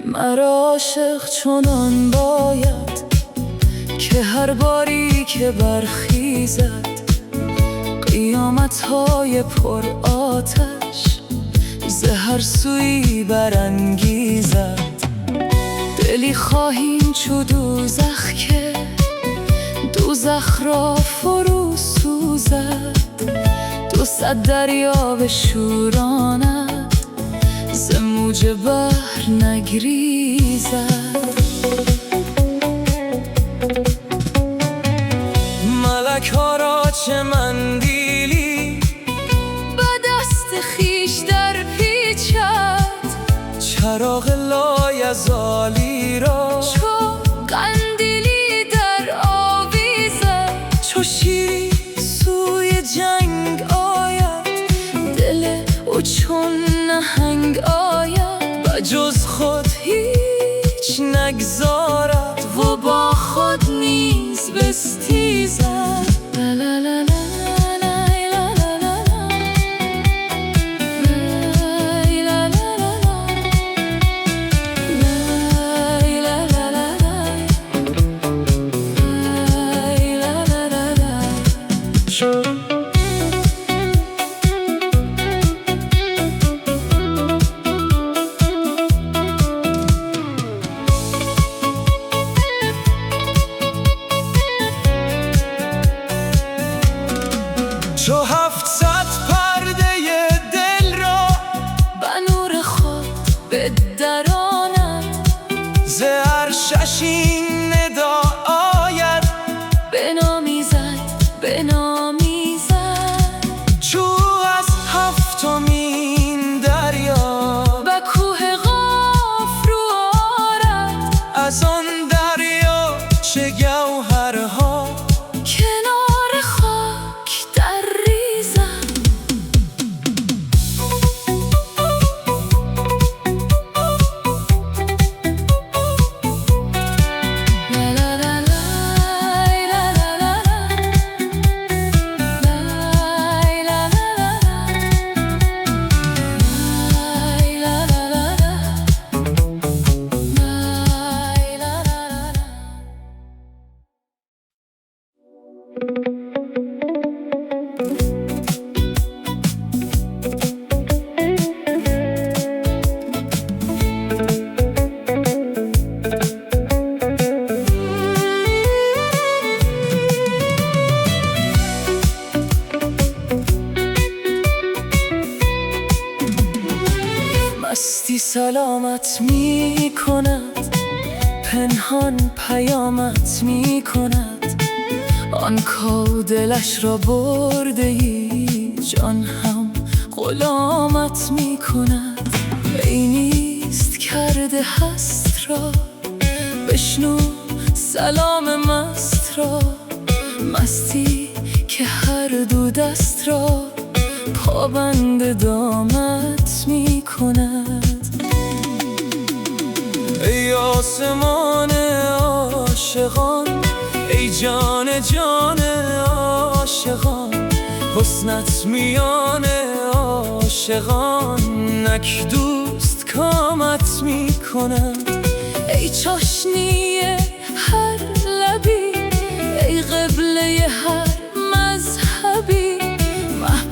مرا عاشق چنان باید که هر باری که برخیزد قیامت‌های پر آتش ز هر سویی برانگیزد. دلی خواهیم چو دوزخ که دوزخ را فرو سوزد. 200 دریا بشوراند ز موج بحر نگریزد. ملک ها را چه مندیلی به دست خویش در پیچد. چراغ لایزالی را چو قندیلی در آویزد. چو شیری سوی جنگ آید دل او چون نهنگ آید. و جز خود هیچ نگذارد و با خود نیز بستیزد. لا لا لا لا. چو 700 پرده دل را به نور خود بدراند. ز عرشش این ندا آید بنامیزد بنامیزد. چو از هفتمین دریا به کوه قاف رو آرد. از آن دریا چه گوهرها کنار خاک در ریزد. لا لا لا لا لا لا لا مستی سلامت می کند پنهان پیامت می کند. آن کو دلش را برده ای جان هم غلامت می کند. ای نیست کرده هست را بشنو سلام مست را. مستی که هر دو دست را پابند دامت می کند. ای آسمان عاشقان ای جان جان عاشقان. حسنت میان عاشقان نک دوست کامت می کند. ای چاشنی هر لبی ای قبله هر مذهبی.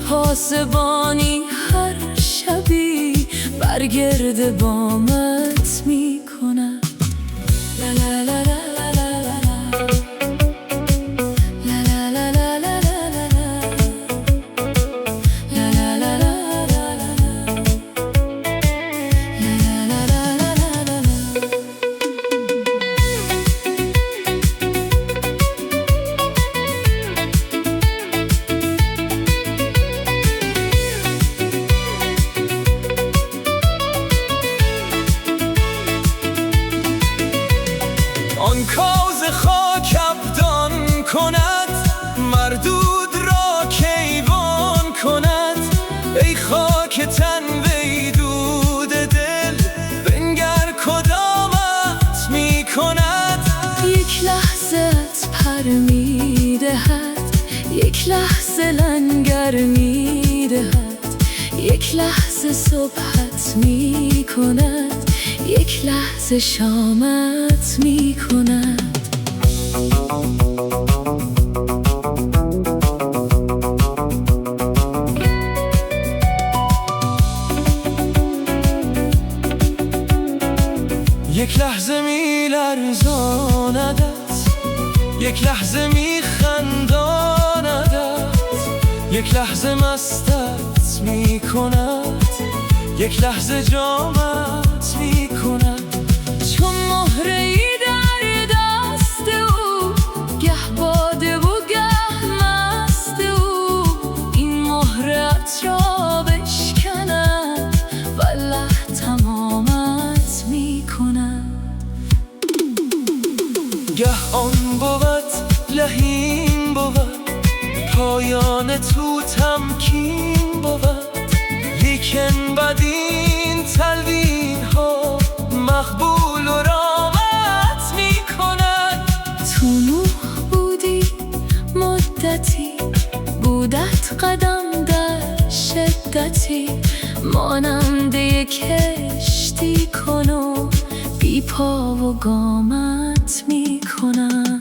پاسبانی هر شبی بر گرد بامت می کند. لا لا لا لا لا لا لا لا لا لا لا لا سر میدهد، یک لحظه لنگر میدهد، یک لحظه صبحت میکند، یک لحظه شامت میکند. یک لحظه میلرزاندت، یک لحظه میخنداندت، یک لحظه مستت میکند، یک لحظه جامت میکند. چون مهره‌ای در دست او، گه باده و گه مست او، این مهرت را بشکند، والله تمامت میکند. گه آن بود لحین بود، پایان تو تمکین بود، لیکن بد این تلوین ها مقبول و رامت میکند. تو نوح بودی مدتی، بودت قدم در شدتی، ماننده کشتی کن و بی پا و گامت میکنم.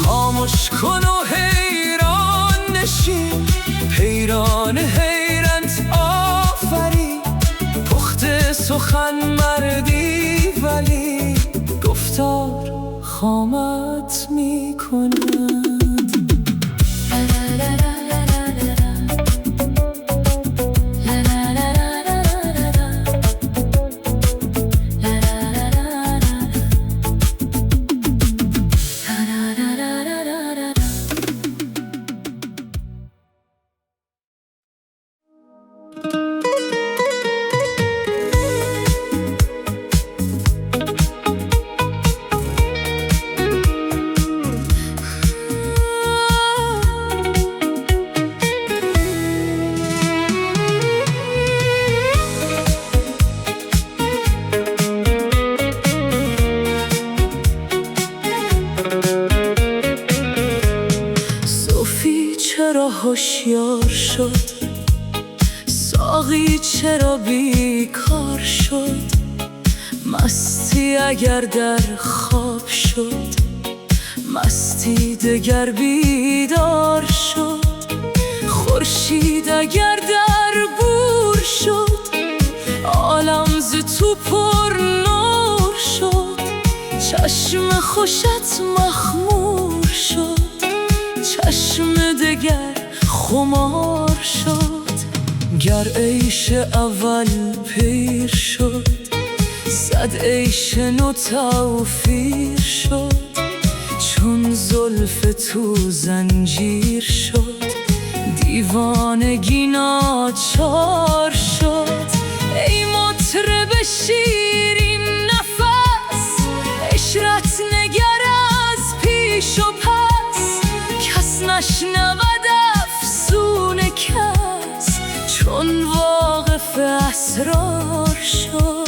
خاموش کن و حیران نشین، حیران حیرت آفرین، پخت سخن مردی ولی گفتار خامت میکند. چرا هوشیار شد، ساقی چرا بیکار شد، مستی اگر در خواب شد، مستی دگر بیدار شد، خورشید اگر در بور شد، عالم ز تو پر نور شد، چشم خوشت مخمور شد، چشم دگر خمار شد. گر عیش اول پیر شد، صد عیش نو توفیر شد، چون زلف تو زنجیر شد، دیوانگی ناچار شد. ای مطرب شیرین نفس، عشرت نگر از پیش و پس، کس نشنود افسون کس، چون واقف اسرار شد.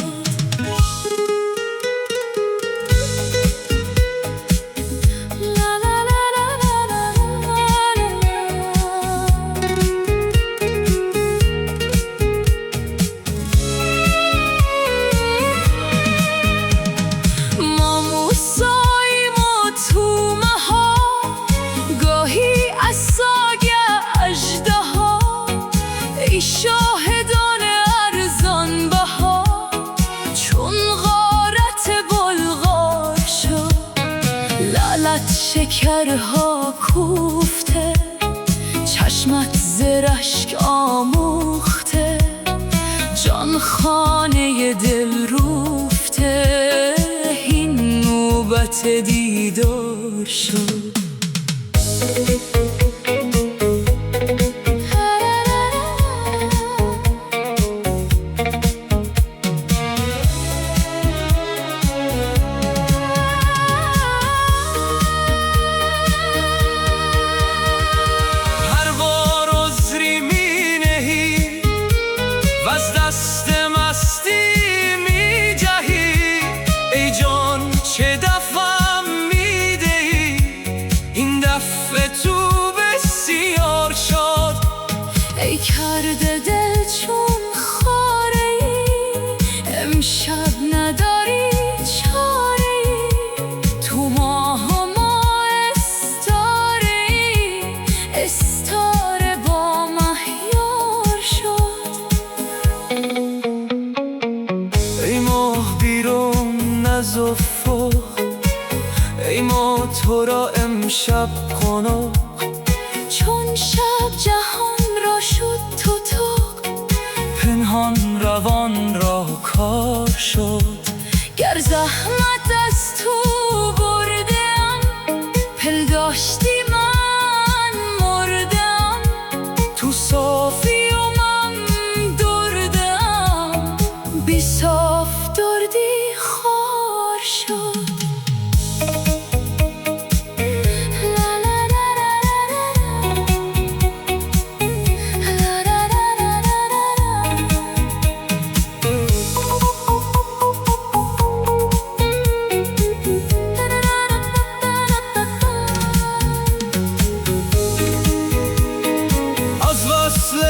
شاهدان ارزان بها، چون غارت بلغار شد، لعلت شکرها کوفته، چشمت ز رشک آموخته، جان خانه دل روفته، این نوبت دیدار شد. کرده دل چون خاره ای، امشب نداری چاره ای، تو ماه و ما استاره ای، استاره با مهیار شد. ای ماه بیرون از افق، ای ماه تو را امشب قناق، چون شب جهان را شد تتق، پنهان روان را کار شد. گر زحمت از تو بردم، پل داشتی من مردم، تو صافی و من دردم، بی صاف دردی خار شد.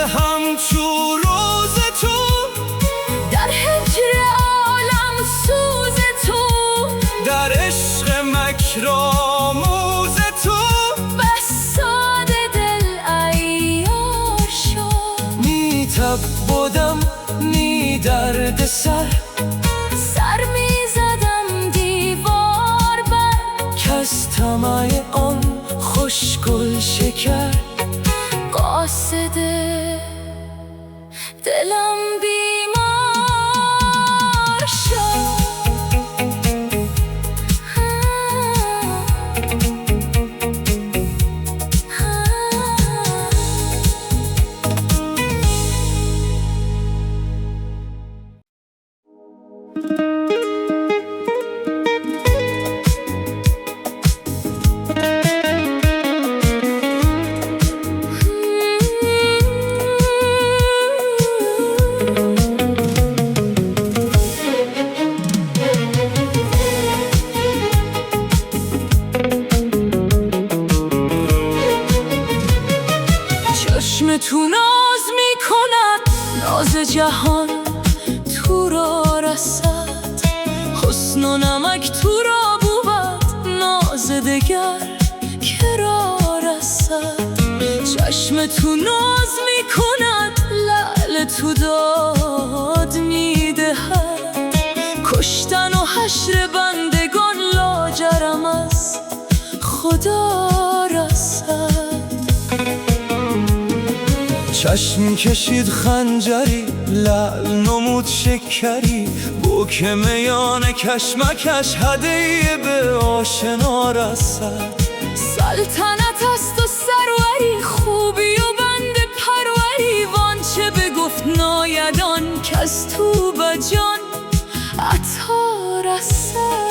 همچو روز تو، در هجر عالم سوز تو، در عشق مکر آموز تو، بس ساده دل عیار شد. نی تب بودم نی درد سر می زدم دیوار بر، کس طمع آن خوش گل شکر، قاصد دلم بیمار شد. چشم تو ناز می کند، ناز جهان تو را رسد، حسن و نمک تو را بود، ناز دگر که را رسد. چشم تو ناز می کند، لعل تو داد می دهد، کشتن و حشر بندگان لاجرم از خدا رسد. چشم کشید خنجری، لعل نمود شکری، بوک میان کشمکش هدیه به آشنا رسد. سلطنت است و سروری، خوبی و بند پروری، وانچه بگفت نایدان کز تو به جان عطا رسد.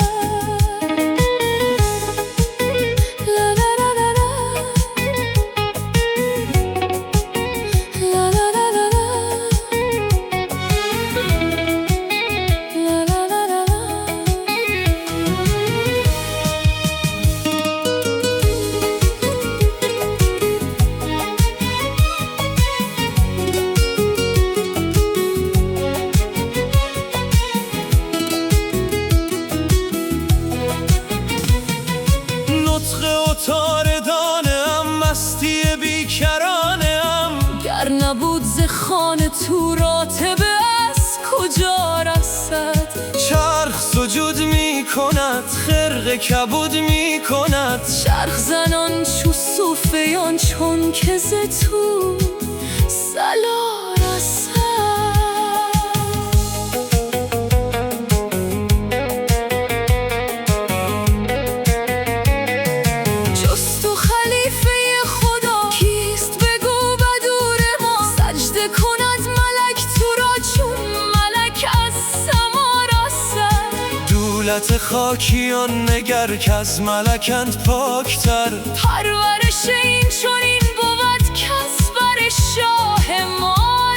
گر نبود ز خانه تو راتبه از کجا رسد. چرخ سجود می کند، خرقه کبود می کند، چرخ زنان چو صوفیان چون که ز تو صلا رسد. جز تو خلیفه خدا کیست بگو بدور ما، سجده کند ملک تو را چون ملک از سما رسد. دولت خاکیان نگر که از ملکند پاکتر، پرورش این چنین بود کز بر شاه ما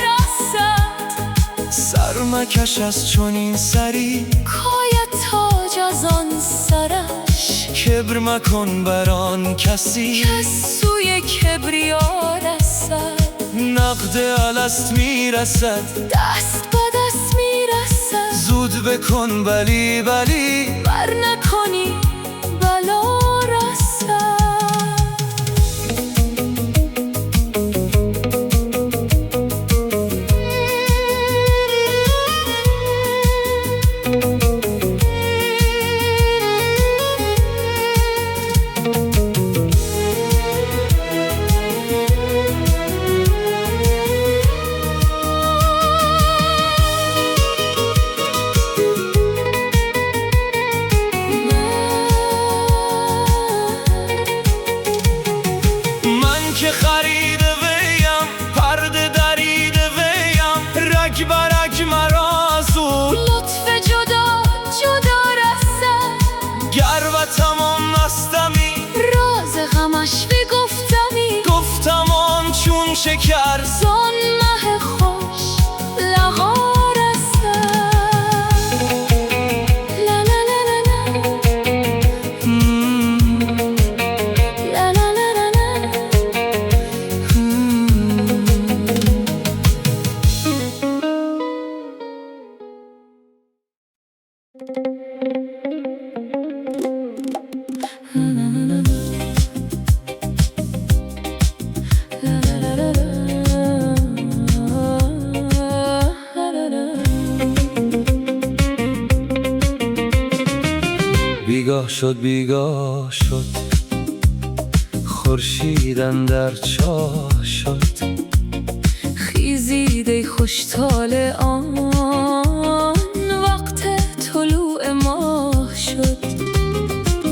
رسد. سر مکش از چنین سری، کاید تاج از آن سرش، کبر مکن بر آن کسی که سوی کبریا رسد. نقد وقت الست میرسد، دست به دست میرسد. زود بکن بلی بلی، بر نکنی بلا رسد. که خریده ویم، پرده دریده ویم، رگ برگ مرا از او لطف جدا جدا رسد. گر و تمام نستمی، راز غمش بگفتمی، گفتم آن چون شکر زان مه خوش لقا رسد. لا لا لا لا لا. لا لا لا لا لا. بیگاه شد بیگاه شد، خورشید اندر چاه شد. خیزید ای خوشطال آن وقت طلوع ماه شد.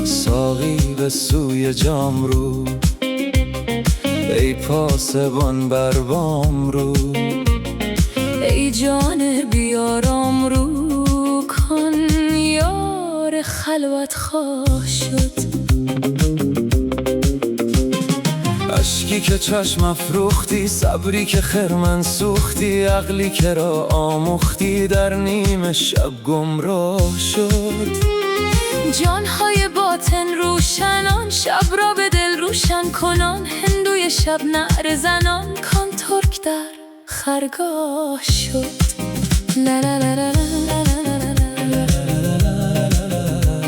ساقی به سوی جام رو، ای پاسبان بر بام رو. ای جان بیارام رو کن یار خلوت خواه شد. اشکی که چشم افروختی، صبری که خرمن سوختی، عقلی که را آموختی در نیم شب گمراه شد. جانهای باطن روشنان، شب را به دل روشن کنان، هندوی شب نعره زنان، کان ترک در خرگاه شد. لا لا لا لا لا لا لا لا.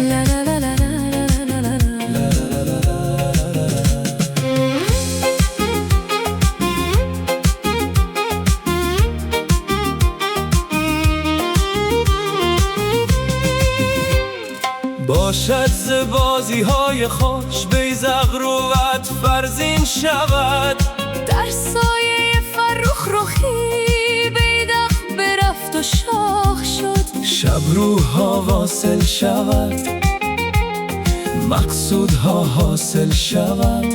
لا لا لا لا لا لا باشد ز بازی های خوش، بیذق روت فرزین شود. در سایه فرخ رخی بیدق برفت و شاخ شد. شب روحها واصل شود، مقصودها حاصل شود.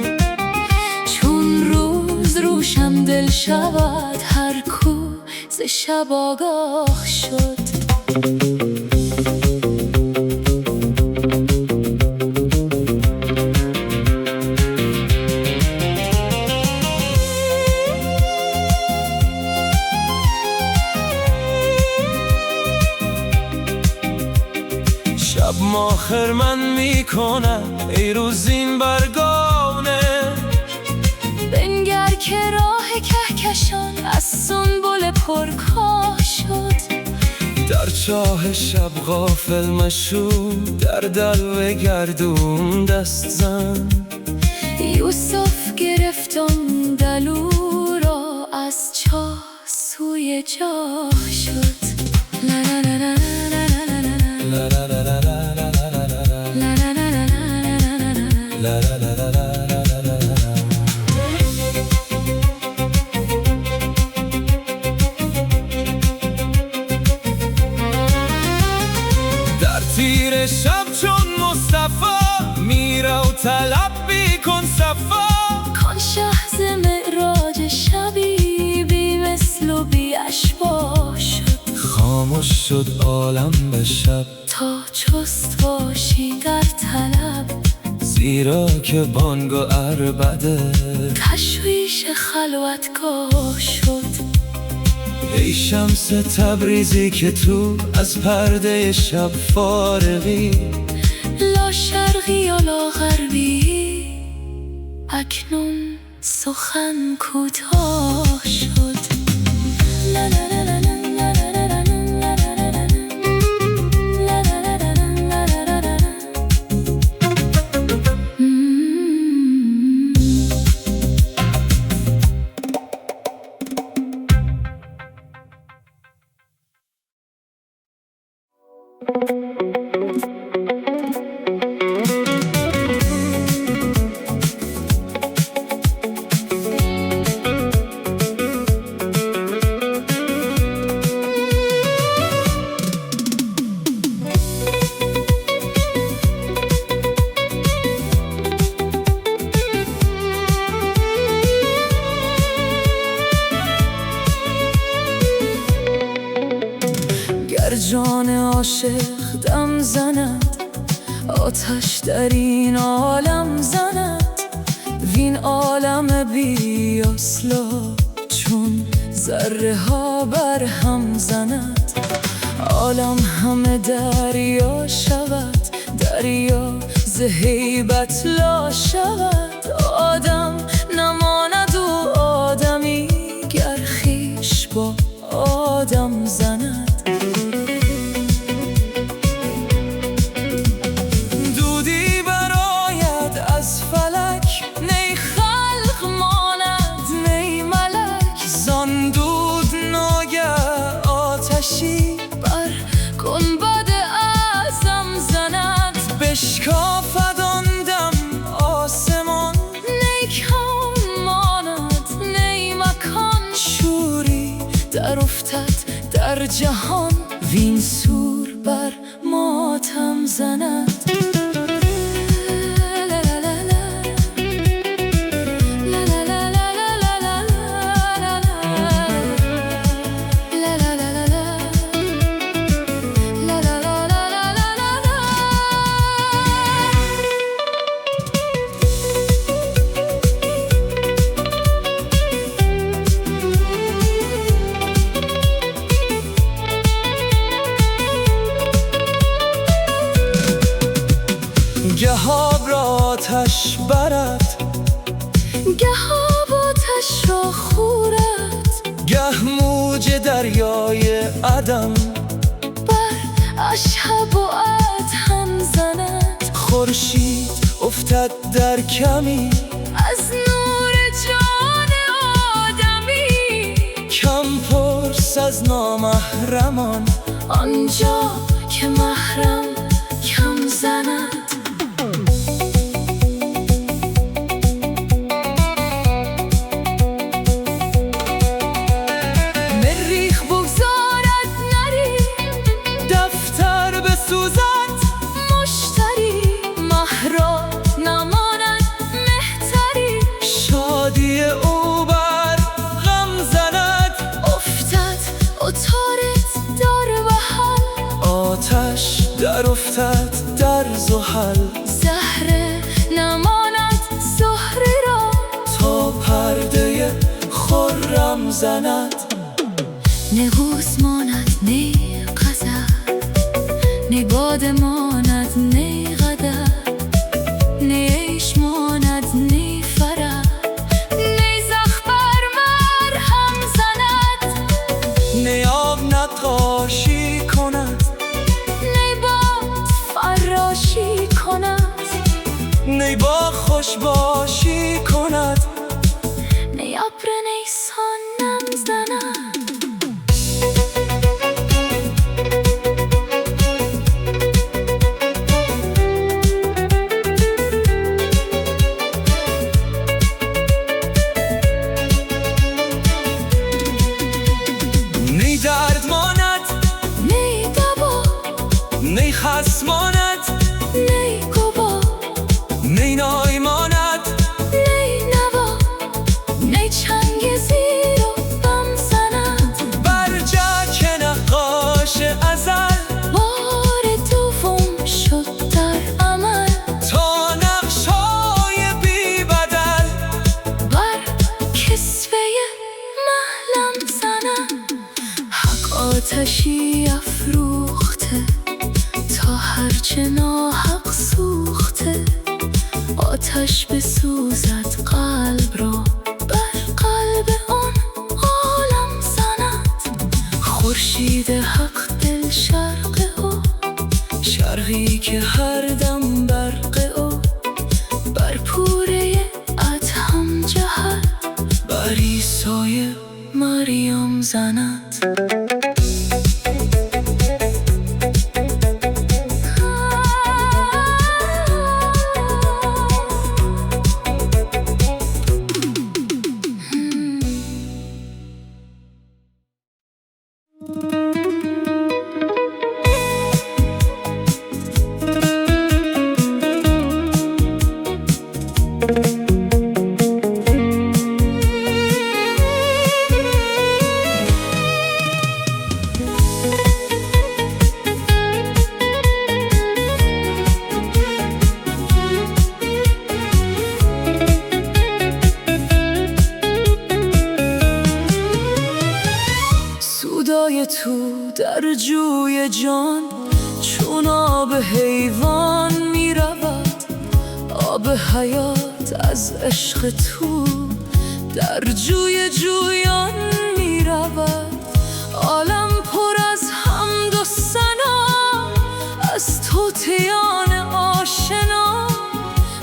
چون روز روشن دل شود، هر کو ز شب آگاه شد. شب ما خرمن می کند، ای روزین برگانه. بنگر که راه کهکشان از سنبل پرکاه شد. در چاه شب غافل مشو، در دلو گردون دست زن. یوسف گرفت آن دلو را، از چاه سوی جاه شد. لا لا لا لا لا لا لا لا. در تیر شب چون مصطفی، میره و طلب بیکن صفا. کان شه ز معراج شبی، بی مثل و بی اشباه شد. خاموش شد عالم به شب، تا چست باشی در طلب. زیرا که بانگ و عربده، تشویش خلوتگاه شد. ای شمس تبریزی که تو از پرده شب فارغی. لا شرقی و لا غربی، اکنون سخن کوتاه شد. جان عاشق دم زند، آتش در این عالم زند، وین عالم بی اصلا چون ذره ها بر هم زند. عالم همه دریا شود، دریا ز هیبت لا شود. آدم نماند و آدمی گر خویش با آدم زند. دودی برآید از فلک، نی خلق ماند نی ملک. زان دود ناگه آتشی بر گنبد اعظم زند. بشکافد آن دم آسمان، نی کون ماند نی مکان. شوری در افتد در جهان، وین سور بر ماتم زند. گه آب را آتش برد، گه آب آتش را خورد. گه موج دریای عدم بر اشهب و ادهم زند. خورشید افتد در کمی از نور جان آدمی. کم پرس از نامحرمان، آنجا که محرم کم زند. مریخ بگذارد نری، دفتر بسوزد مشتری. مهرا نماند مهتری، شادی او بر غم زند. افتد عطارد در وحل، آتش در افتد در زحل. زهره نماند زهره را، تا پرده خرم زند. نه قوس ماند نه غزل، نه باد ماند نه قدر. نه عیش ماند نه فرح، نه زخم بر مرهم زند. نه آب نقاشی کند، نه باد فراشی کند. نه باغ خوش باشی کند. نه ابر نیسان نم زند. نی درد ماند نه دوا، نی خصم ماند نه گوا. نی نای ماند نه نوا، نه چنگ زیر و بم زند. برجک نقاش ازل، بار دوم شد در عمل. تا نقشای بی بدل بر کسوه محلم زند. حق آتشی افروخته، تا هرچه ناحق سوخته. آتش بسوزد قلب را، بر قلب آن عالم زند. خورشید حق دل شرق او، شرقی که هر دم برق او. بر پوره ادهم جهد، بر عیسای مریم زند. صدای تو در جوی جان، چون آب حیوان می رود. آب حیات از عشق تو در جوی جویان می رود. عالم پر از حمد و ثنا از طوطیان آشنا.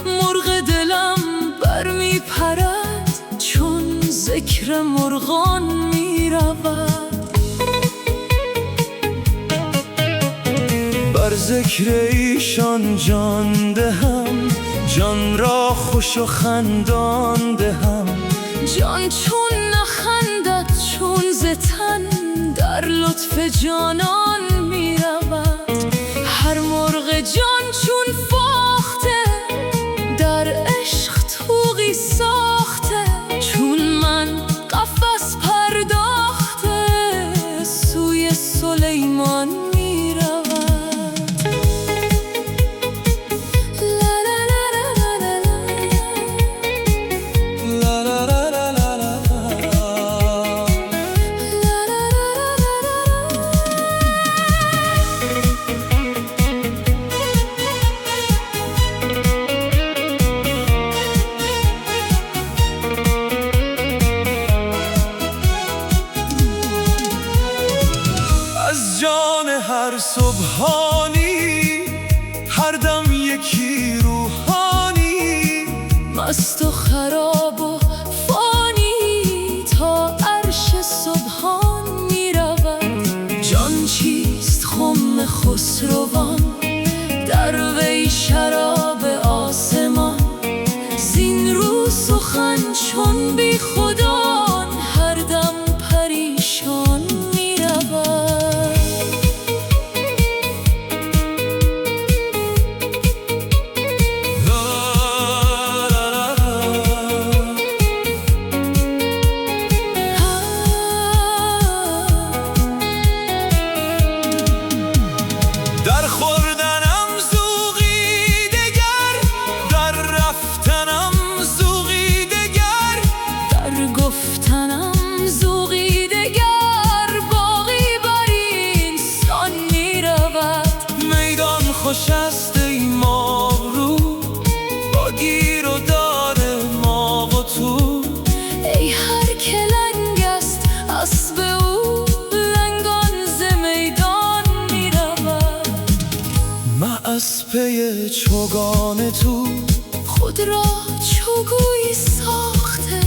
مرغ دلم بر می پرد چون ذکر مرغان می رود. بر ذکر ایشان جان دهم، جان را خوش و خندان دهم. جان چون نخندد چون ز تن در لطف جانان می رود. هر مرغ جان چون فاخته در عشق طوقی ساخته. چون من قفس پرداخته سوی سلیمان می رود. از جان هر سبحانی هر دم یکی روحانی. مست و خراب و فانی تا عرش سبحان می رود. جان چیست خم خسروان در وی شراب آسمان. زین رو سخن چون بی خودان هر دم پریشان می رود. در خوردنم ذوقی دگر، در رفتنم ذوقی دگر. در گفتنم ذوقی دگر باقی بر این سان می رود. میدان خوش است ای ماه رو با گیر و دار ما و تو. ای هر که لنگ است اسب او لنگان ز میدان می رود. من از پی چوگان تو خود را چوگویی ساخته.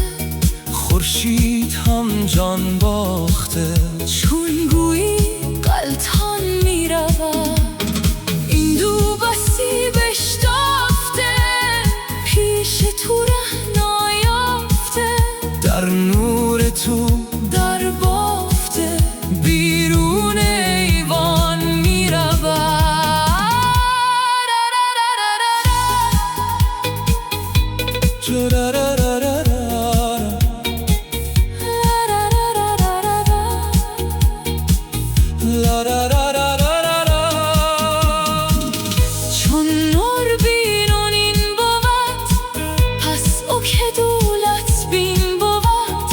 خورشید هم جان باخته. چون گویی غلطان می رود. این دو بسی بشتافته پیش تو ره نایافته. در نور تو در بافته بیرون ایوان می رود. چون نور بینون این بود پس او که دولت بین بود.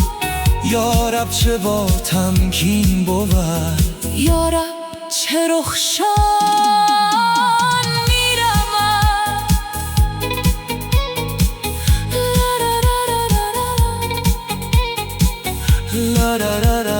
یارب چه با تمکین بود. یارب چه رخشان می رود. لا لا لا لا